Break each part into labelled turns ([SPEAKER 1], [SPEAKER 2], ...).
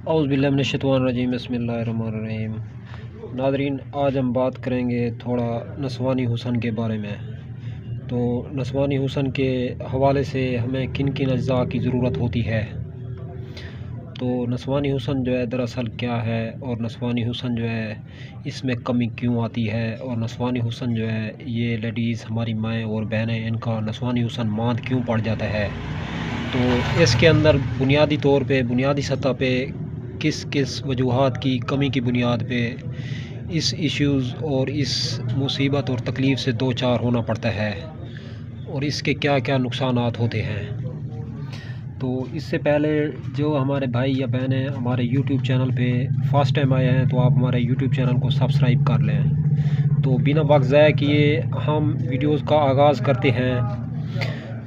[SPEAKER 1] औज़ुबिल्लाहिमिनश्शैतानिर्रजीम बिस्मिल्लाहिर्रहमानिर्रहीम। नाज़रीन, आज हम बात करेंगे थोड़ा नस्वानी हुस्न के बारे में। तो नस्वानी हुस्न के हवाले से हमें किन किन अज्जा की ज़रूरत होती है। तो नस्वानी हुस्न जो है दरअसल क्या है, और नस्वानी हुस्न जो है इसमें कमी क्यों आती है, और नस्वानी हुस्न जो है ये लेडीज़ हमारी माएँ और बहनें, इनका नस्वानी हुस्न मांद क्यों पड़ जाता है। तो इसके अंदर बुनियादी तौर पे, बुनियादी सतह पे किस किस वजूहात की कमी की बुनियाद पे इस इश्यूज़ और इस मुसीबत और तकलीफ़ से दो चार होना पड़ता है, और इसके क्या क्या नुकसानात होते हैं। तो इससे पहले जो हमारे भाई या बहनें हमारे यूट्यूब चैनल पे फर्स्ट टाइम आए हैं, तो आप हमारे यूट्यूब चैनल को सब्सक्राइब कर लें। तो बिना वक्त ज़ाया किए हम वीडियोज़ का आगाज़ करते हैं।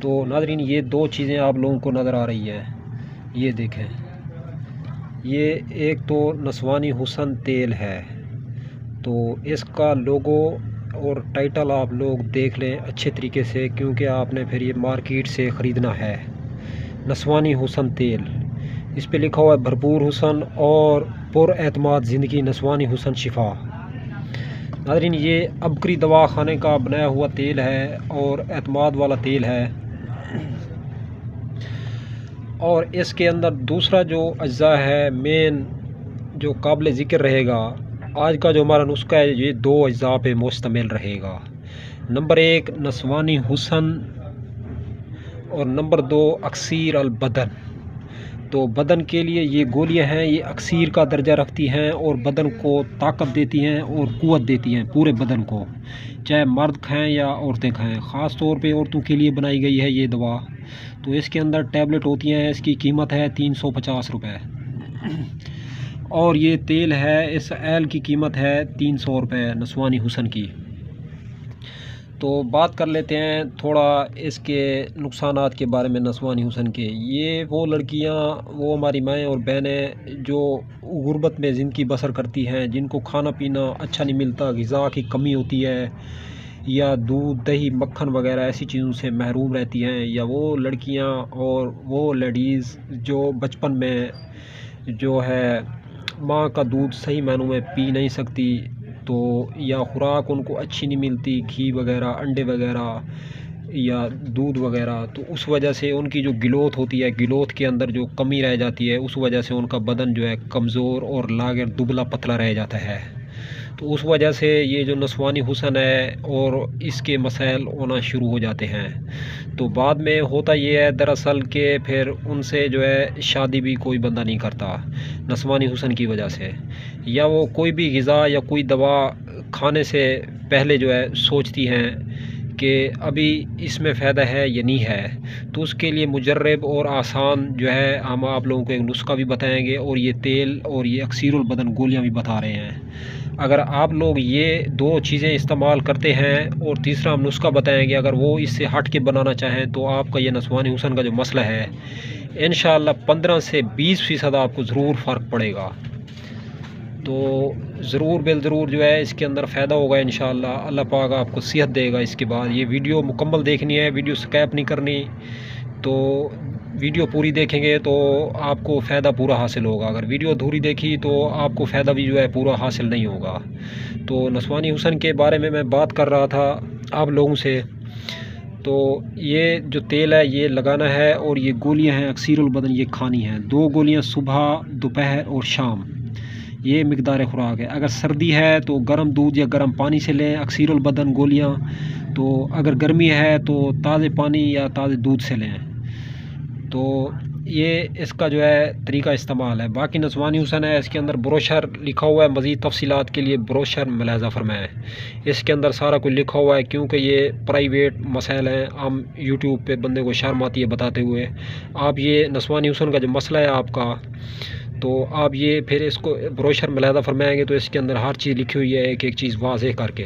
[SPEAKER 1] तो नाज़रीन, ये दो चीज़ें आप लोगों को नज़र आ रही हैं, ये देखें। ये एक तो नस्वानी हुस्न तेल है, तो इसका लोगो और टाइटल आप लोग देख लें अच्छे तरीके से, क्योंकि आपने फिर ये मार्केट से ख़रीदना है। नस्वानी हुस्न तेल, इस पे लिखा हुआ है भरपूर हुस्न और पुरएतमाद ज़िंदगी नस्वानी हुस्न शिफा। नाज़रीन, ये अबकरी दवा खाने का बनाया हुआ तेल है और एतमाद वाला तेल है। और इसके अंदर दूसरा जो अज्जा है मेन जो काबिल ज़िक्र रहेगा, आज का जो हमारा नुस्खा है ये दो अज्जा पे मुश्तमिल रहेगा। नंबर एक नस्वानी हुस्न, और नंबर दो अक्सीर अल बदन। तो बदन के लिए ये गोलियां हैं, ये अक्सीर का दर्जा रखती हैं और बदन को ताकत देती हैं और क़ुव्वत देती हैं पूरे बदन को, चाहे मर्द खाएं या औरतें खाएं। ख़ास तौर पे औरतों के लिए बनाई गई है ये दवा। तो इसके अंदर टैबलेट होती हैं, इसकी कीमत है 350 रुपये, और ये तेल है, इस एल की कीमत है 300 रुपये नस्वानी हुस्न की। तो बात कर लेते हैं थोड़ा इसके नुकसानात के बारे में नस्वानी हुस्न के। ये वो लड़कियां, वो हमारी माएँ और बहनें जो गुर्बत में ज़िंदगी बसर करती हैं, जिनको खाना पीना अच्छा नहीं मिलता, ग़िज़ा की कमी होती है, या दूध दही मक्खन वगैरह ऐसी चीज़ों से महरूम रहती हैं, या वो लड़कियां और वो लेडीज़ जो बचपन में जो है माँ का दूध सही मायनों में पी नहीं सकती, तो या खुराक उनको अच्छी नहीं मिलती, घी वगैरह, अंडे वगैरह या दूध वगैरह, तो उस वजह से उनकी जो गिलोथ होती है, गिलोथ के अंदर जो कमी रह जाती है, उस वजह से उनका बदन जो है कमज़ोर और लागर दुबला पतला रह जाता है। तो उस वजह से ये जो नस्वानी हुस्न है और इसके मसाइल होना शुरू हो जाते हैं। तो बाद में होता ये है दरअसल कि फिर उनसे जो है शादी भी कोई बंदा नहीं करता नस्वानी हुस्न की वजह से, या वो कोई भी ग़िज़ा या कोई दवा खाने से पहले जो है सोचती हैं कि अभी इसमें फ़ायदा है या नहीं है। तो उसके लिए मुजर्रब और आसान जो है हम आप लोगों को एक नुस्खा भी बताएंगे, और ये तेल और ये अक्सीरुल बदन गोलियां भी बता रहे हैं। अगर आप लोग ये दो चीज़ें इस्तेमाल करते हैं, और तीसरा हम नुस्खा बताएंगे, अगर वो इससे हट के बनाना चाहें, तो आपका ये नस्वानी हुस्न का जो मसला है इंशाअल्लाह 15 से 20% आपको ज़रूर फ़र्क पड़ेगा। तो ज़रूर बिल ज़रूर जो है इसके अंदर फ़ायदा होगा इंशाअल्लाह। अल्लाह पाक आपको सेहत देगा। इसके बाद ये वीडियो मुकम्मल देखनी है, वीडियो स्किप नहीं करनी। तो वीडियो पूरी देखेंगे तो आपको फ़ायदा पूरा हासिल होगा, अगर वीडियो अधूरी देखी तो आपको फ़ायदा भी जो है पूरा हासिल नहीं होगा। तो नस्वानी हुस्न के बारे में मैं बात कर रहा था आप लोगों से। तो ये जो तेल है ये लगाना है, और ये गोलियां हैं अक्सीरुल बदन, ये खानी है 2 गोलियां सुबह, दोपहर और शाम। ये मिकदार खुराक है। अगर सर्दी है तो गर्म दूध या गर्म पानी से लें अक्सीरुल बदन गोलियां, तो अगर गर्मी है तो ताज़े पानी या ताज़े दूध से लें। तो ये इसका जो है तरीका इस्तेमाल है। बाकी नस्वानी हुस्न है, इसके अंदर ब्रोशर लिखा हुआ है, मज़ीद तफसीलात के लिए ब्रोशर मुलाहज़ा फरमाएँ। इसके अंदर सारा कुछ लिखा हुआ है, क्योंकि ये प्राइवेट मसाइल हैं, हम यूट्यूब पे बंदे को शर्म आती है बताते हुए। आप ये नस्वानी हुस्न का जो मसला है आपका, तो आप ये फिर इसको ब्रोशर मुलाहज़ा फरमाएँगे तो इसके अंदर हर चीज़ लिखी हुई है, एक एक चीज़ वाज़ेह करके।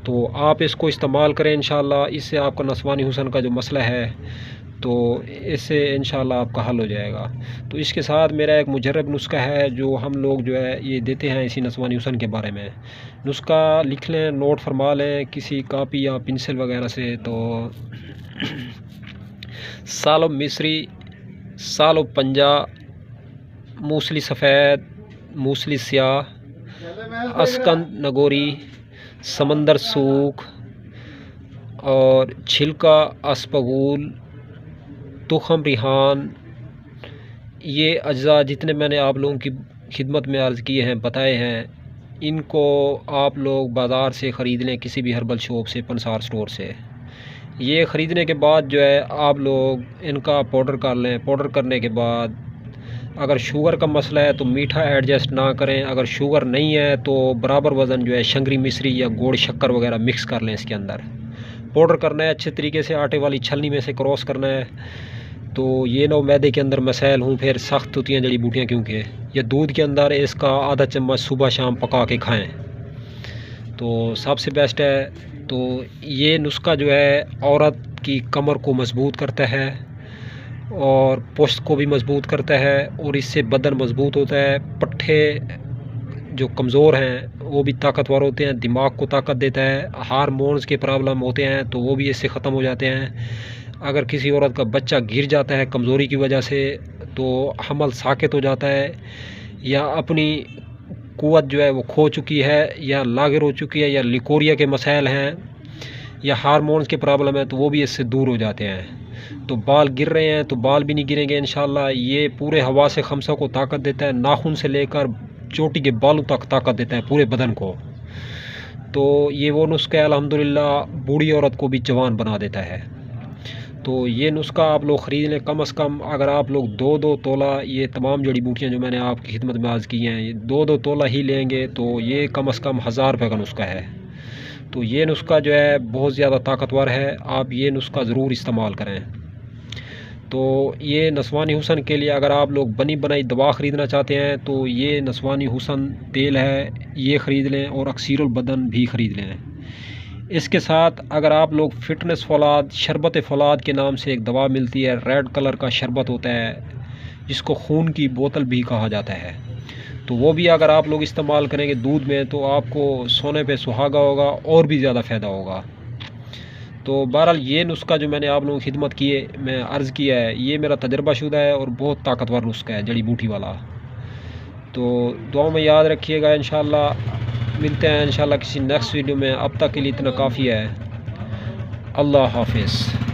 [SPEAKER 1] तो आप इसको इस्तेमाल करें इंशाअल्लाह, इससे आपका नस्वानी हुस्न का जो मसला है तो इससे इंशाअल्लाह आपका हल हो जाएगा। तो इसके साथ मेरा एक मुजर्रब नुस्खा है जो हम लोग जो है ये देते हैं इसी नस्वानी हुस्न के बारे में। नुस्खा लिख लें, नोट फरमा लें किसी कापी या पेंसिल वगैरह से। तो सालो मिस्री, सालो पंजा, मूसली सफ़ेद, मूसली स्याह, अस्कंद नगोरी, समंदर सूख और छिलका अस्पगूल, तुखम रिहान, ये अज्जा जितने मैंने आप लोगों की खिदमत में अर्ज़ किए हैं, बताए हैं, इनको आप लोग बाज़ार से ख़रीद लें, किसी भी हर्बल शॉप से, पंसार स्टोर से। ये ख़रीदने के बाद जो है आप लोग इनका पाउडर कर लें। पाउडर करने के बाद अगर शुगर का मसला है तो मीठा एडजस्ट ना करें, अगर शुगर नहीं है तो बराबर वज़न जो है शंगरी मिश्री या गुड़ शक्कर वगैरह मिक्स कर लें। इसके अंदर पाउडर करना है, अच्छे तरीके से आटे वाली छलनी में से क्रॉस करना है। तो ये ना मैदे के अंदर मसैल हूँ फिर सख्त होती हैं जड़ी बूटियाँ, क्योंकि या दूध के अंदर इसका आधा चम्मच सुबह शाम पका के खाएं तो सबसे बेस्ट है। तो ये नुस्खा जो है औरत की कमर को मज़बूत करता है और पुश्त को भी मज़बूत करता है और इससे बदन मज़बूत होता है। पट्ठे जो कमज़ोर हैं वो भी ताकतवर होते हैं, दिमाग को ताकत देता है। हार्मोन्स के प्रॉब्लम होते हैं तो वो भी इससे ख़त्म हो जाते हैं। अगर किसी औरत का बच्चा गिर जाता है कमज़ोरी की वजह से तो हमल साकित हो जाता है, या अपनी क़ुव्वत जो है वो खो चुकी है, या लागिर हो चुकी है, या लिकोरिया के मसाइल हैं, या हार्मोन्स के प्रॉब्लम है तो वो भी इससे दूर हो जाते हैं। तो बाल गिर रहे हैं तो बाल भी नहीं गिरेंगे इंशाल्लाह। ये पूरे हवा से खमसा को ताकत देता है, नाखून से लेकर चोटी के बालों तक ताकत देता है पूरे बदन को। तो ये वो नुस्खा अल्हम्दुलिल्लाह बूढ़ी औरत को भी जवान बना देता है। तो ये नुस्खा आप लोग ख़रीद लें। कम से कम अगर आप लोग 2-2 तोला ये तमाम जड़ी बूटियाँ जो मैंने आपकी खिदमत में आज की हैं, ये 2-2 तोला ही लेंगे तो ये कम से कम 1000 रुपये का नुस्खा है। तो ये नुस्खा जो है बहुत ज़्यादा ताकतवर है, आप ये नुस्खा ज़रूर इस्तेमाल करें। तो ये नस्वानी हुसन के लिए अगर आप लोग बनी बनाई दवा ख़रीदना चाहते हैं तो ये नस्वानी हुसन तेल है, ये ख़रीद लें, और अक्सीरुल बदन भी ख़रीद लें। इसके साथ अगर आप लोग फ़िटनेस फौलाद, शरबत फौलाद के नाम से एक दवा मिलती है, रेड कलर का शरबत होता है जिसको खून की बोतल भी कहा जाता है, तो वो भी अगर आप लोग इस्तेमाल करेंगे दूध में तो आपको सोने पे सुहागा होगा और भी ज़्यादा फ़ायदा होगा। तो बहरहाल ये नुस्खा जो मैंने आप लोगों की खिदमत की है, मैं अर्ज़ किया है, ये मेरा तजर्बाशुदा है और बहुत ताकतवर नुस्खा है जड़ी बूटी वाला। तो दुआ में याद रखिएगा। इंशाल्लाह मिलते हैं इंशाल्लाह किसी नेक्स्ट वीडियो में। अब तक के लिए इतना काफ़ी है। अल्लाह हाफ़िज़।